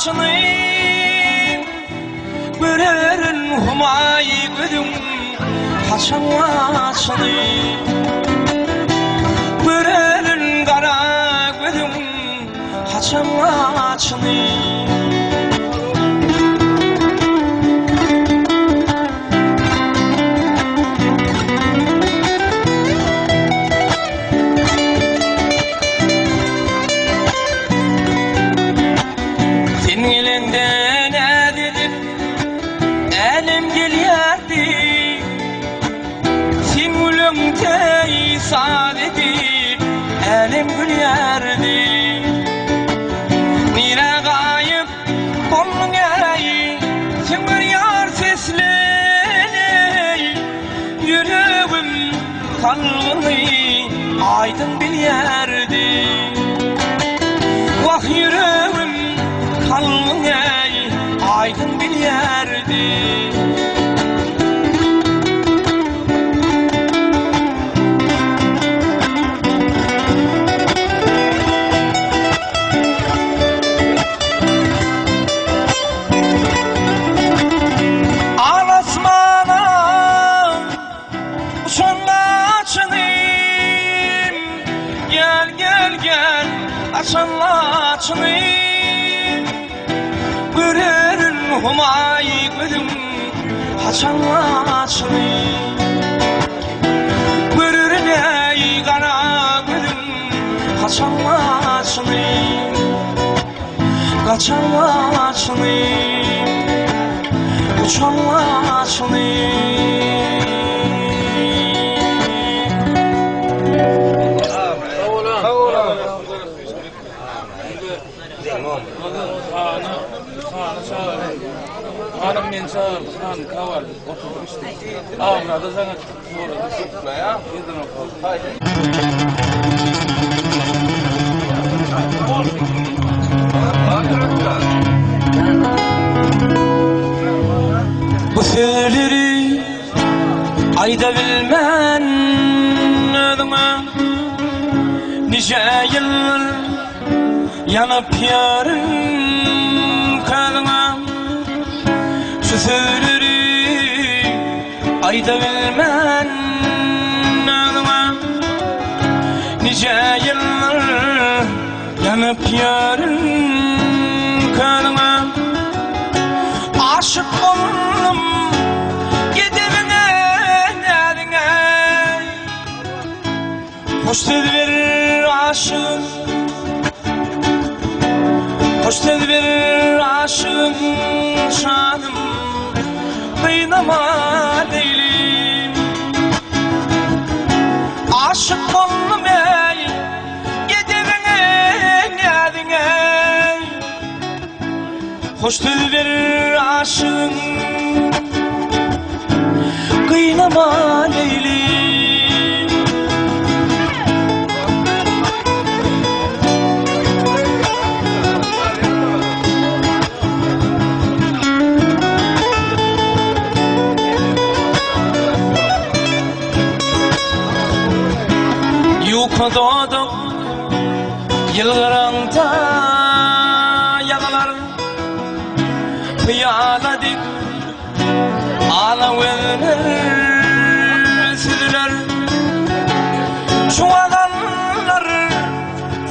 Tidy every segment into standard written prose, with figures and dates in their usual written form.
açınayım Görerin humayı gözüm Haçan açınayım Görerin kara gözüm Haçan açınayım Saadeti elim gülerdi Nire gayip kolun ey Sen bir yar sesli Yüreğim kalbini aydın bilerdi Vah yüreğim kalbini aydın bilerdi Açanlaçınayım Görerin humayı gözüm Haçanlaçınayım Görerin ey kara gözüm Haçanlaçınayım Kaçanlaçınayım Uçanlaçınayım Hanım men sağır, han kavar, oturmuştu. Ağrıda sana sonra tutla ya. Yedin o kol. Haydi. Bu sözleri ayda bilmen ödüme Nice yıl yanıp yarın kalına Şu sözleri ayda bilmen ödüme Nice yıllar yanıp yarın kalına Aşık oldum gidemine nerine Hoş tedbir aşık Hoş tedbir aşığım şanım Kıynama değilim Aşık oldum ey Gidevine nerine Hoş tedbir aşığım Kıynama değilim Yuka doğduk yıllarında yağlar Hıyaladık ağlaverir süzüler Şu adamlar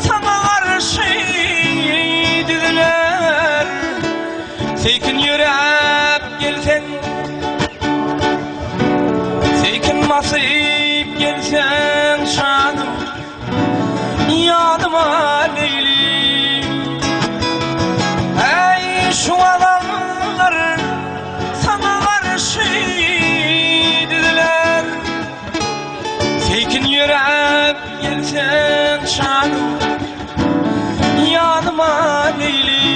sana karşı düdüler Sekin yürep gelsen Sekin basıp gelsen şanım Yadıma leylim Ey şu adamlar sana karşı dediler Sekin yürep gelsen şanım Yadıma leylim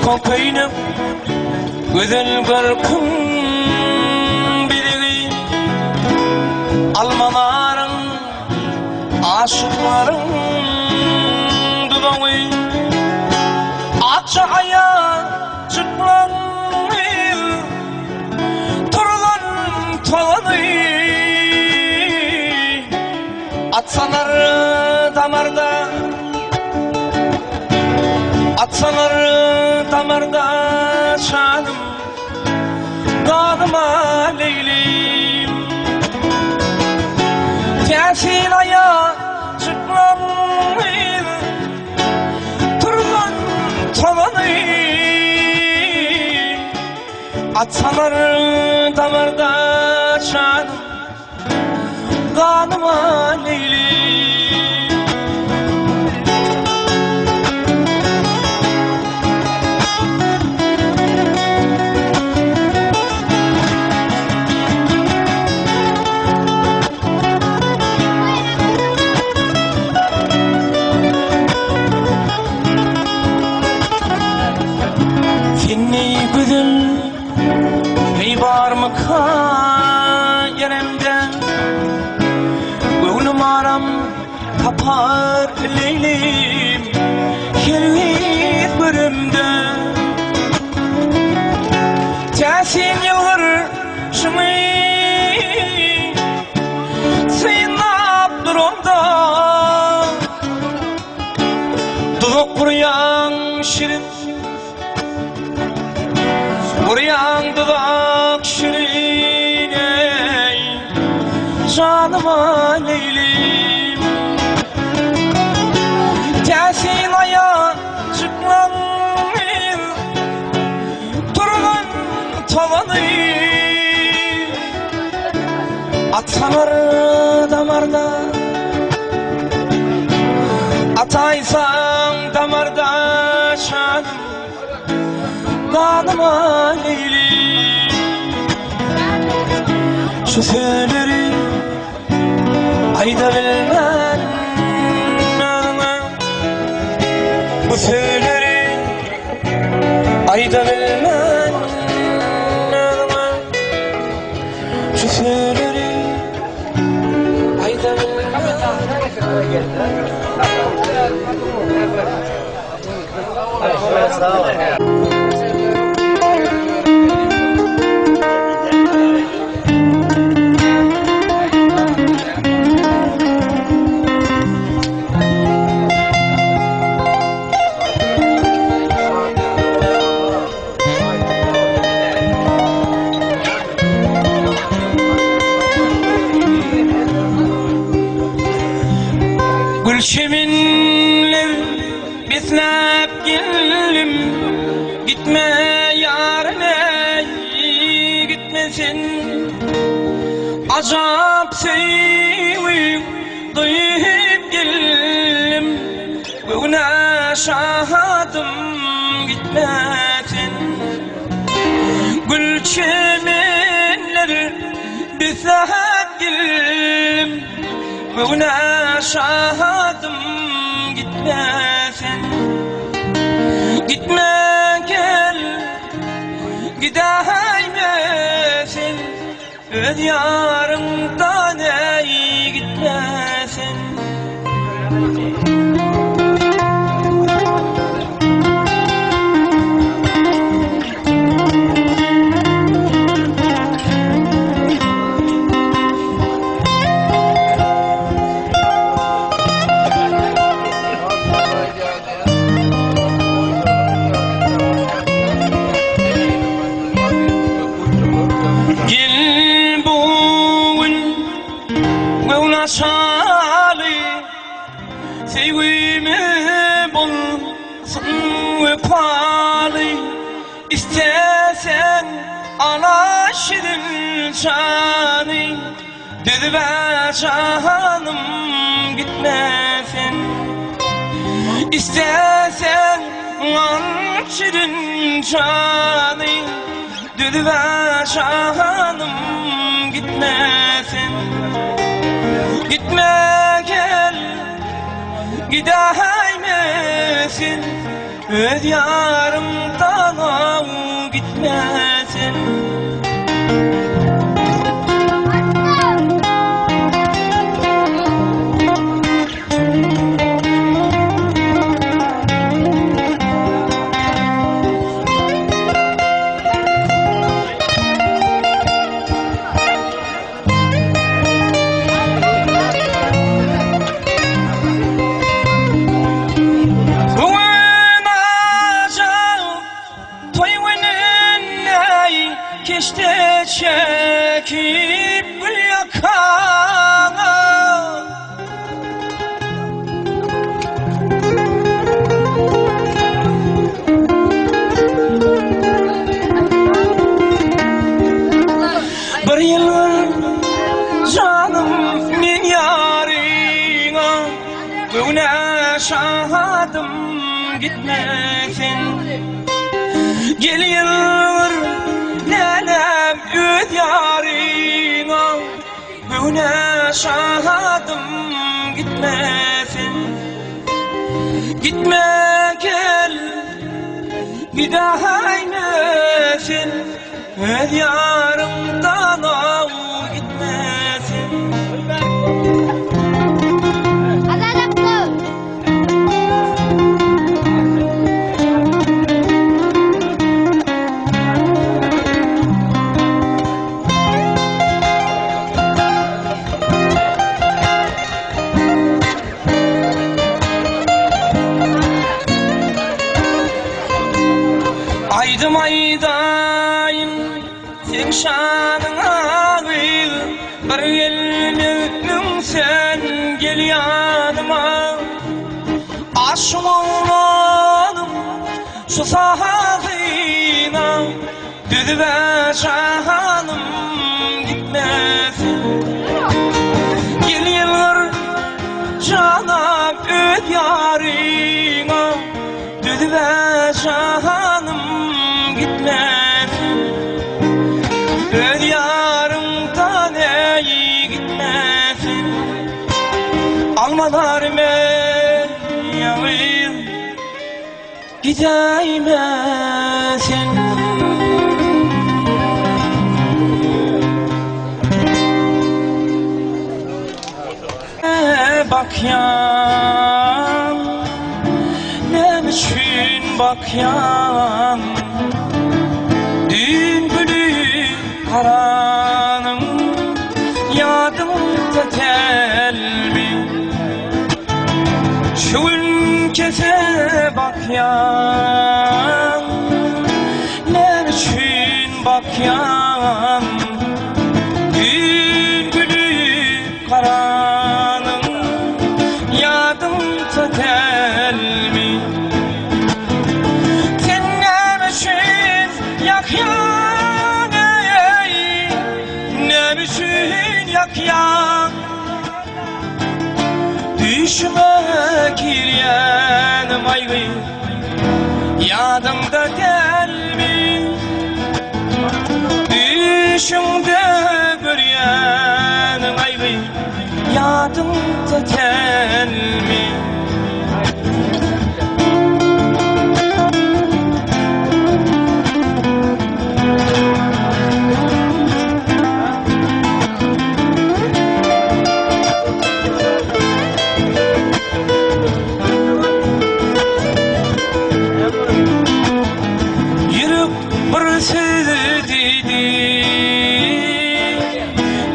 Kokayınıp güzel görküm biligi Almaların aşıkların dudağı Çaya çıklanı Turlan tolanı Atsalar damarda Atsalar damarda şanım Kanıma leylim Tesil aya çıklanı Turlan tolanı Atsalar damarda şanım Kanıma leylim Seni güzel ey var mı yeremde Gönlüm aram tapar leylim Şerif bölümde Tesin yılgır şımı Sıynap durumda Duduk kuruyan şirin Buryan dudak şirin ey Canıma leylim Tesin aya çıklanır Turlan tavanı Atsalar damarda Ataysan damarda şanım Kanıma leylim Şu sözleri ayda bilmem Bu sözleri ayda bilmem Şu sözleri ayda bilmem Gülşeminler bitnap gellim Gitme yarine gitmesin Acap sevi duyup gellim Bugüne şahadım gitmesin Gülşeminler bitnap gellim Bugüne şahadım gitmesin Gitme gel gideymesin Öz yarımdan ey gitmesin Şali sevimi bulsun ve pali İstesen ala şirin şani Dedi be canım gitmesin İstesen al şirin şani Dedi be canım gitmesin Gitme gel gideymesin Öz yarımdan av gitmesin Bugüne şahadım gitmesin. Gelir lelem öd yarına. Bugüne şahadım gitmesin. Gitme gel bir daha inmesin. Öd yarımdan al gitmesin. Aydım aydayım sen şanına gıyıl. Bir elinin sen gel yanıma. Aşım oğlanım şu sahasına. Düdü ve şahanım gitmesin. Geliyor canım öd yarına. Düdü ve şahanım gitmesin. Öd yarımdan ey gitmesin. Almalar men yağıyım gideymesin. Bakyan ne biçim bakyan. Dün gülü karanım yadımda telmi. Şu ülkese bakyan ne biçim bakyan. Dün gülü karanım yadımda telmi. Sen ne biçim yakyan ey, ne biçim yakyan. Düşme giryenim aygı yadımda gelmi. Düşümde göryenim aygı yadımda gelmi. Bir söz dedi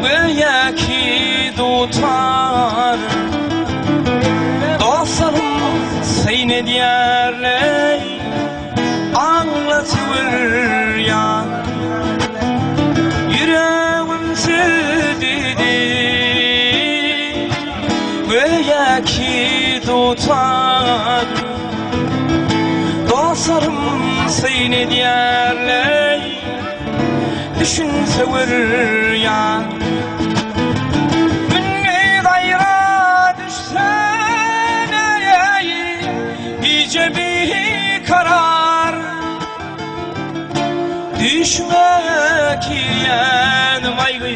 böyle ki tutar. Dostlarım seni diyerler anlatır ya. Yüreğim söz dedi böyle ki tutar. Dostlarım seni diyerler düşünse vurur ya. Günlü dayra düşsen ey, iyice bir karar. Düşmek yeğenim aygı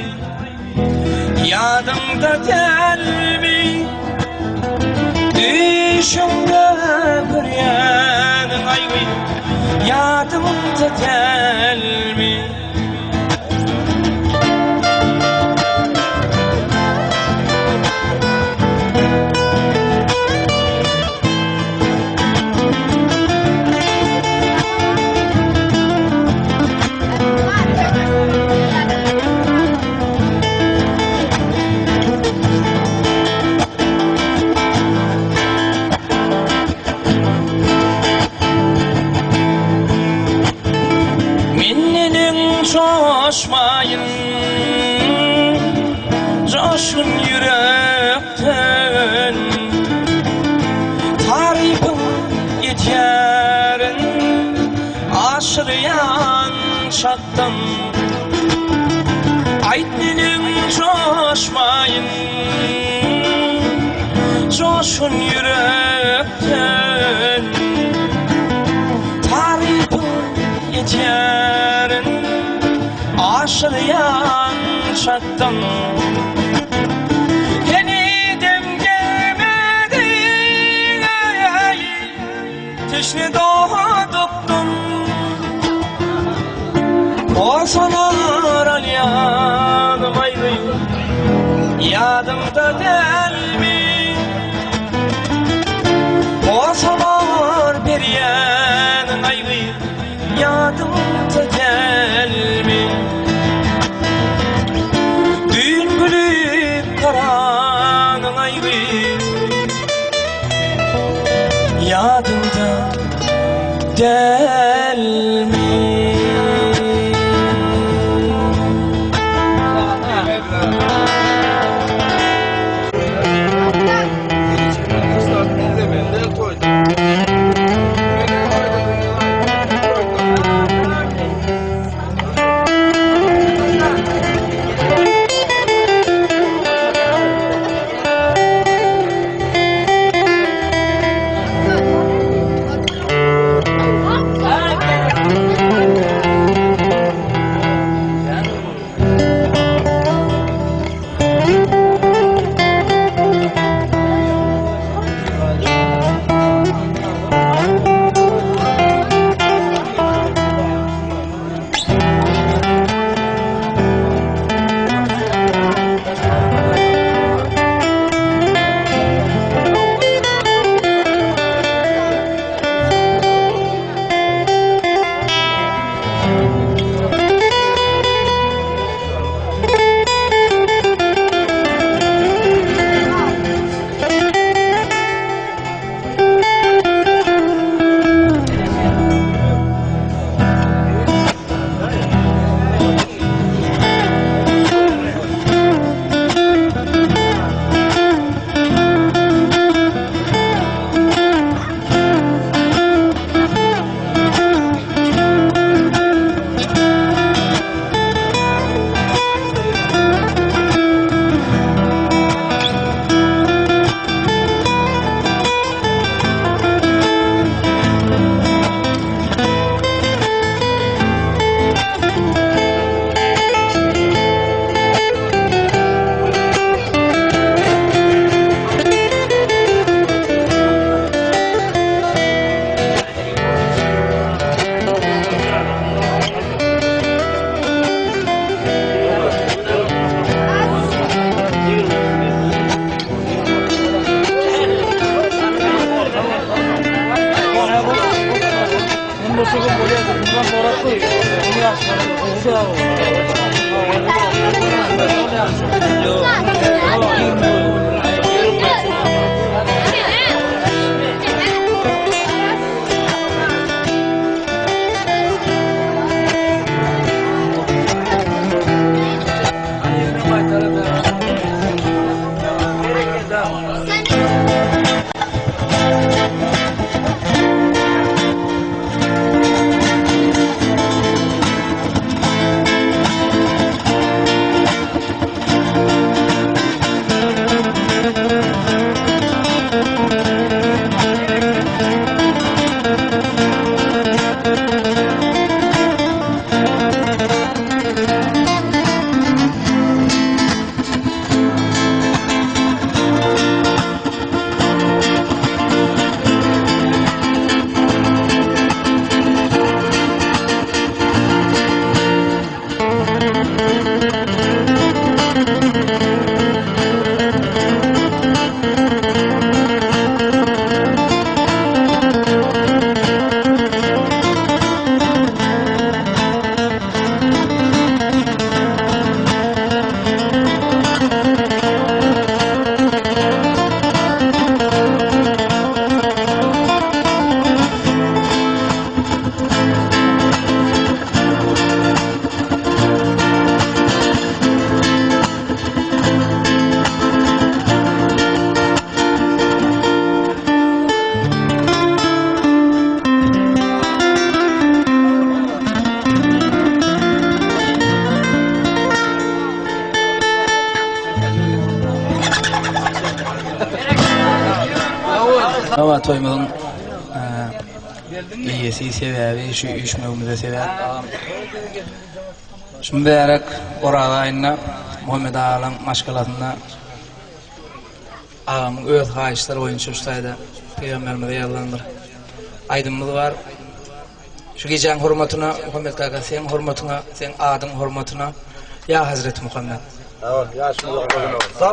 yadımda telmi. Düşümde bir yeğenim aygı yadımda telmi. Coşmayın, coşun yürekten. Tarifin yeterin aşırıyan şaktan. Aytmenin coşmayın, coşun yürekten tarifin geçerin aşırıyan şaktan yeni dem gelmedi teşne doğduktan o sanar alyanım ayrı yadımda değil mi? O sanar bir yanın ayrı yadımda değil mi? Düğün gülüp karanın ayrı yadımda değil mi? Hava toymuzun iyisi sebebi şu uyuşmamıza sebep. Şu mübarek Orağı ayında Muhammed Ağalan maşgalatında ağamın öz hayışları oyuncu uçtaydı. Peygamberimize yallandır. Aydınımız var. Şu gecenin hürmetine, Muhammed Kaka, senin hürmetine, senin adın hürmetine, ya Hazreti Muhammed. Evet, ya şimdi sağ ol.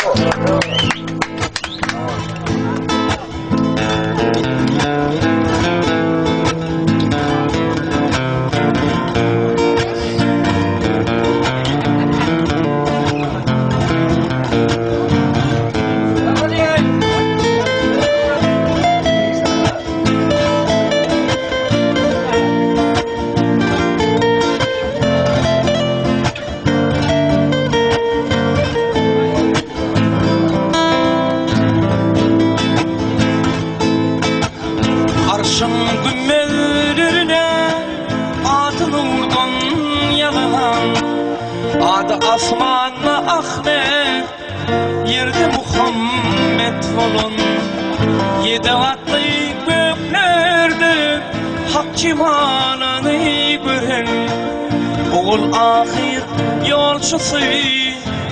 Arşın gümmellerine adı nurdan yalan, adı asmanla Ahmet, yerde Muhammed olun. Yedi vatlı göklerde hak cimalını gören oğul ahir yolcusu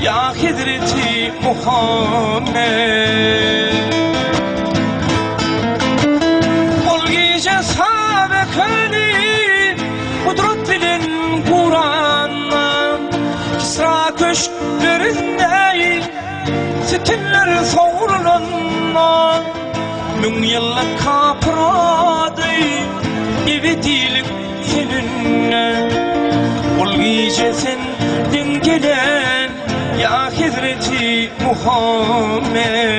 ya Hazreti Muhammed. Sahabe köni kudret bilen Kur'an'la Kisra köşklerinde sütünler savrulanla Mün yıllık kapıradı ebedilik seninle Ol gece senden gelen ya Hazreti Muhammed.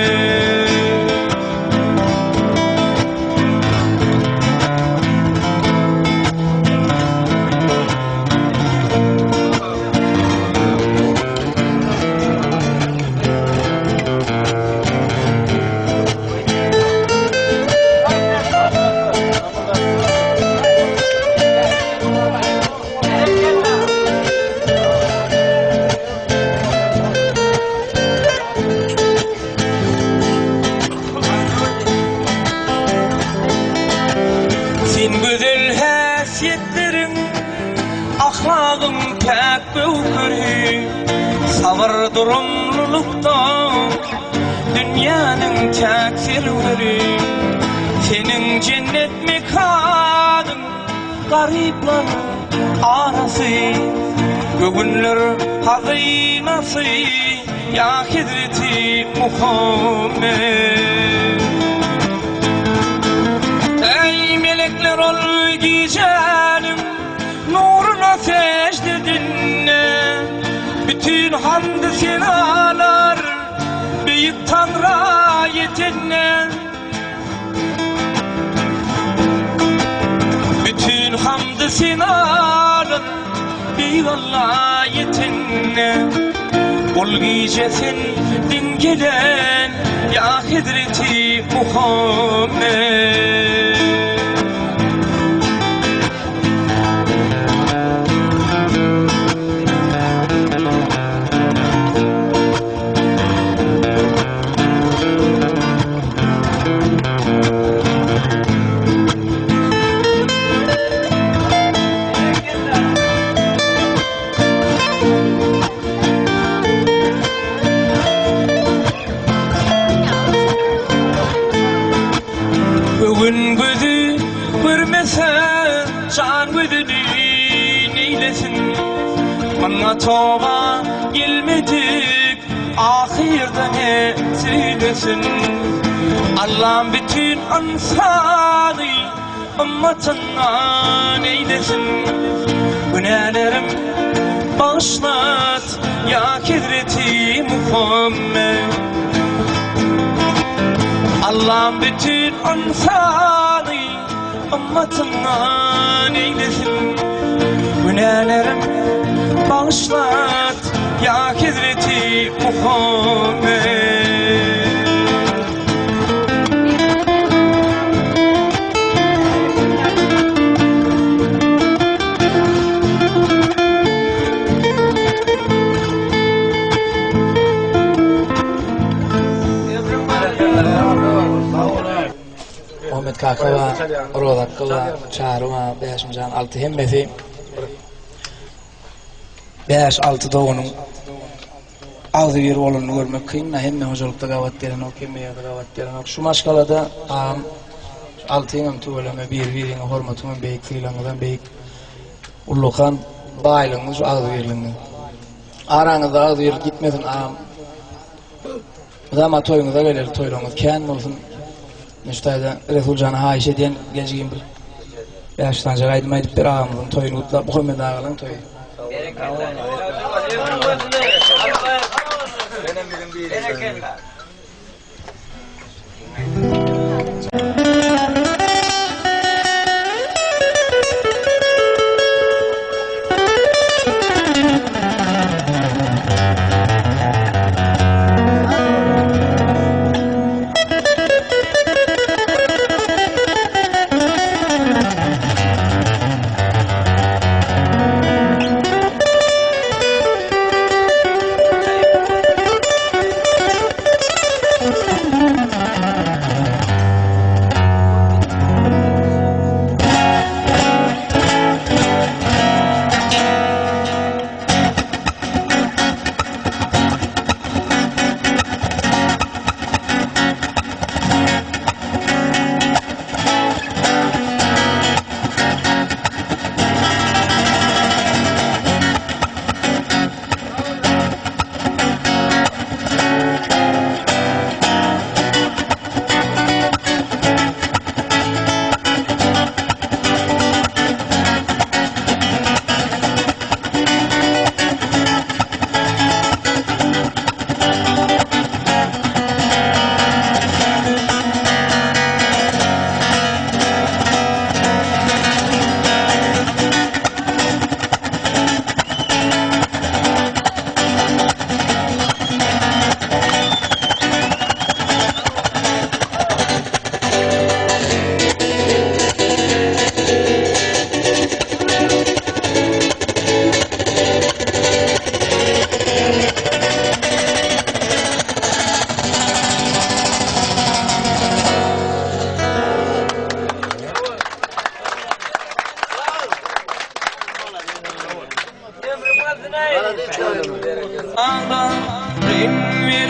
Güzel hasiyetlerin, ahlakın pek büyükleri, sabır durumlulukta dünyanın tek serveri. Senin cennet mekanın, gariplerin arası, bugünler hazinası ya Hazreti Muhammed. Ey melekler ol gecenin nuruna secde dinle, bütün hamd senalar büyük Tanrı'ya yetinle. Bütün hamd senalar büyük Allah'a yetinle. Ol gece senden gelen ya Hazreti Muhammed. Bugün gözü görmese can gözünü neylesin? Bana tövbe gelmedik ahirde ne silesin? Allah'ım bütün ansarı ümmetine neylesin? Günahlarım bağışlat ya Hazreti Muhammed. Allah'ım bütün ansarı ümmetine neylesin? Günahlarım bağışlat ya Hazreti Muhammed. Muhammed Kaka va Rozak va Çağrı va Beşimcan altı hemmesi 5-6 doğunun ağzı bir olanını görmek kıyımla hemme hocalıkta gavat gelen ok, hemme yada gavat gelen ok. Şu maşkalada altı yengem tuvalama bir hormatımın beyik filanıdan beyik ullukan bağlığınız şu ağzı birliğini. Aranızda ağzı bir gitmesin ağam. Dama toyunuza gelir toyluğunuz. Kendi olsun. Nüştayda Resulcan'a haişe diyen gençliğim bir. Yaşlanca gaydım edip bir ağamızın toyunu utla. Bu koyma dağılan toyu.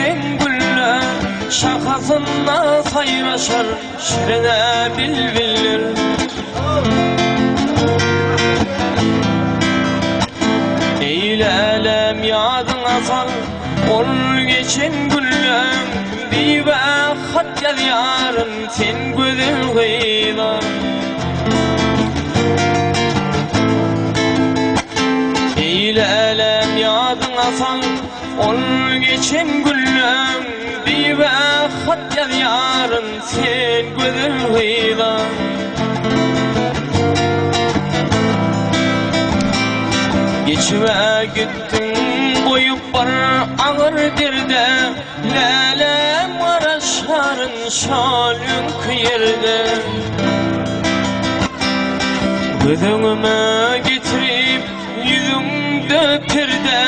Renk güller şakasında sayraşar şirine bilbilir. Eyle elem yadına sal ol geçen güller bir bakat yaz yarın sen gözün kıyılar. Eyle elem yadına sal ol geçen güllüm bir bakat yaz yarın sen gözün kıyılar. Geçme gittin koyup var ağır derde lelem araşarın şalın kıyırdı. Gözünüme getirip yüzümde perde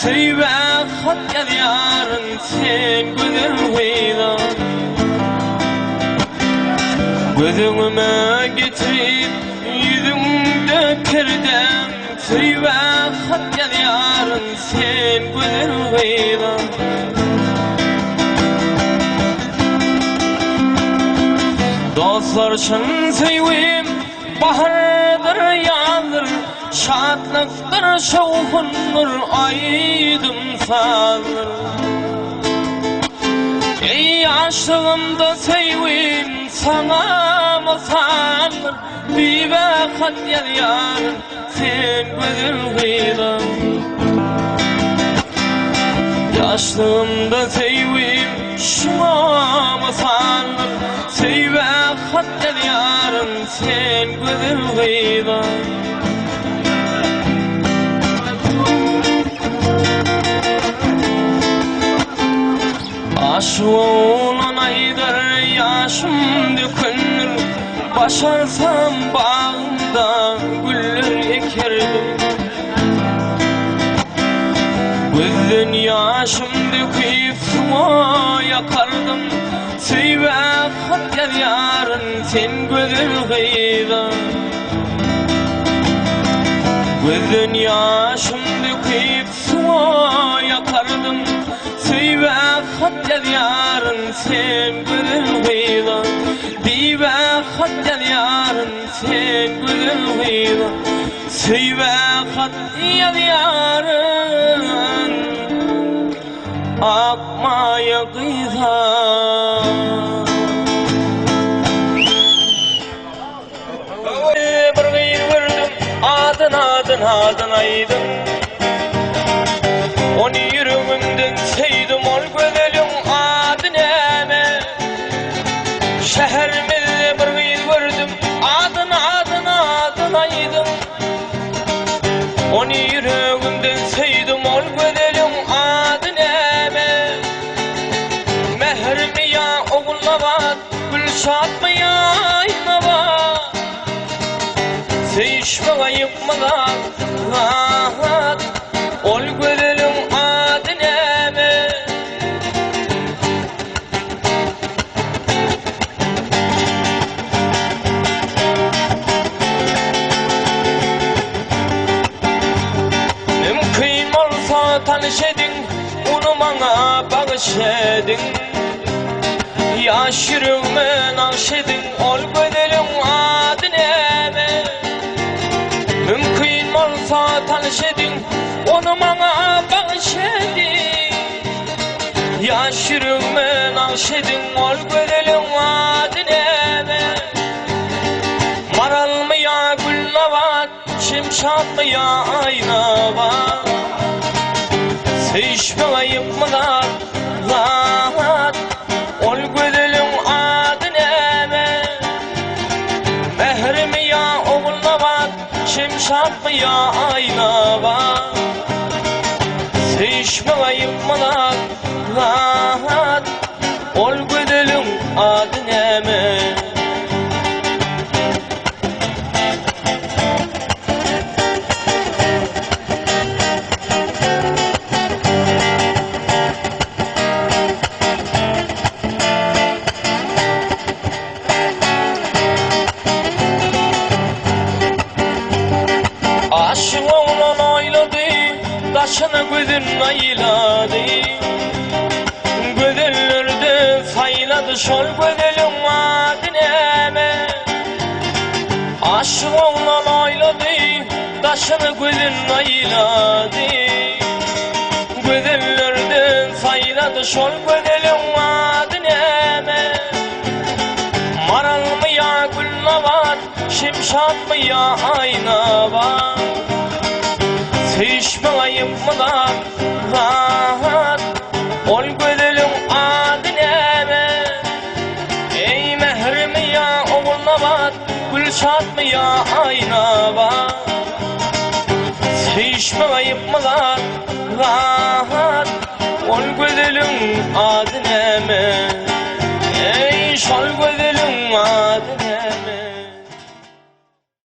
Seyve hat yaz yarın sen gözün kıyılar. Gözünüme getirip yüzümde perde Seyve hat yaz yarın sen gözün kıyılar. Dostlar şın sevim bahardır yazdır şadlıktır şovhundur aydım salır. Ey aşığımda sevim sana mı salır bir bakat yaz yarın sen gözün kıyılar. Yaşlığımda sevim şuna mı salır seyve hat yaz yarın sen gözün kıyılar. Aşığın aydır yaşım dökülür başarsam bağımda güller ekerdim. Gözün yaşım döküp suya yakardım seyve hat yaz yarın sen gözün kıydan gözün yaşım döküp suya yakardım Söybe hat yazarın sen gözün kıydan Dibe hat yazarın sen gözün kıydan Söybe hat yazarın akmaya kıydan Bir gıyır gördüm adın aydım Onu yüreğimden seydim ol gözelim adı neme Şehrimizde bir gıyır gördüm adın aydım Onu yüreğimden seydim ol gözelim adı neme Mehrimi ya oğullavat gülşat mı ya aynavat Seyişme yıkmadan rahat ol gözelim adı neme Mümkün olsa tanış edin onu bana bağış edin Yaş yüreğime nakş edin ol gözelim adı neme Mümkün olsa tanış edin onu bana bağış edin Yaş yüreğime nakş edin ol gözelim adı neme Maral mı ya güllavat şimşat mı ya aynavat Seyişme yıkmadan rahat ol gözelim adı neme Mehrimi ya oğullavat şimşat mı ya aynavat Seyişme yıkmadan rahat ol gözelim adı neme Aşık oğlan ayladı, taşına gözün ayladı Gözellerde sayladı şol gözelim adı neme Aşık oğlan ayladı, taşına gözün ayladı Gözellerde sayladı şol gözelim adı neme Maral mı ya güllavat şimşat mı ya aynavat Seyişme yıkmadan rahat ol gözelim adı neme Ey mehrimi ya oğullavat gülşat mı ya aynavat Seyişme yıkmadan rahat ol gözelim adı neme